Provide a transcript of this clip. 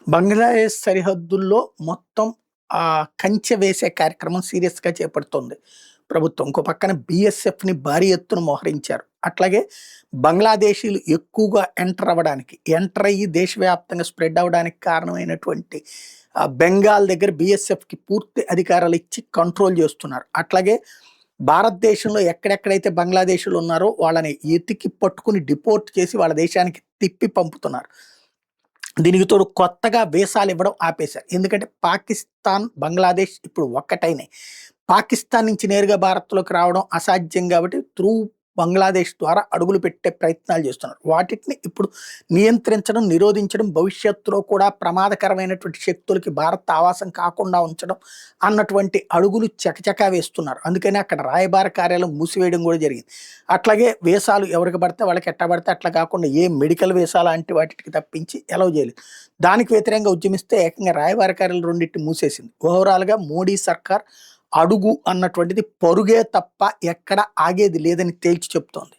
బంగ్లాదేశ్ సరిహద్దుల్లో మొత్తం కంచె వేసే కార్యక్రమం సీరియస్‌గా చేపడుతోంది ప్రభుత్వం. ఇంకో పక్కన బీఎస్ఎఫ్‌ని భారీ ఎత్తున మోహరించారు. అట్లాగే బంగ్లాదేశీయులు ఎక్కువగా ఎంటర్ అయ్యి దేశవ్యాప్తంగా స్ప్రెడ్ అవ్వడానికి కారణమైనటువంటి బెంగాల్ దగ్గర బీఎస్ఎఫ్‌కి పూర్తి అధికారాలు ఇచ్చి కంట్రోల్ చేస్తున్నారు. అట్లాగే భారతదేశంలో ఎక్కడెక్కడైతే బంగ్లాదేశీయులు ఉన్నారో వాళ్ళని ఎతికి పట్టుకుని డిపోర్ట్ చేసి వాళ్ళ దేశానికి తిప్పి పంపుతున్నారు. దీనికి తోడు కొత్తగా వీసాలు ఇవ్వడం ఆపేశారు. ఎందుకంటే పాకిస్తాన్, బంగ్లాదేశ్ ఇప్పుడు ఒక్కటైనాయి. పాకిస్తాన్ నుంచి నేరుగా భారత్‌లోకి రావడం అసాధ్యం కాబట్టి బంగ్లాదేశ్ ద్వారా అడుగులు పెట్టే ప్రయత్నాలు చేస్తున్నారు. వాటిని ఇప్పుడు నియంత్రించడం, నిరోధించడం, భవిష్యత్తులో కూడా ప్రమాదకరమైనటువంటి శక్తులకి భారత్ ఆవాసం కాకుండా ఉంచడం అన్నటువంటి అడుగులు చకచకా వేస్తున్నారు. అందుకని అక్కడ రాయబార కార్యాలయం మూసివేయడం కూడా జరిగింది. అట్లాగే వీసాలు ఎవరికి పడితే వాళ్ళకి ఎట్టా పడితే అట్లా కాకుండా ఏ మెడికల్ వీసా లాంటి వాటికి తప్పించి ఎలవ్ చేయలేదు. దానికి వ్యతిరేకంగా ఉద్యమిస్తే ఏకంగా రాయబార కార్యాలయం రెండింటిని మూసేసింది. ఓవరాల్‌గా మోడీ సర్కార్ అడుగు అన్నటువంటిది పరుగే తప్ప ఎక్కడ ఆగేది లేదని తేల్చి చెప్తోంది.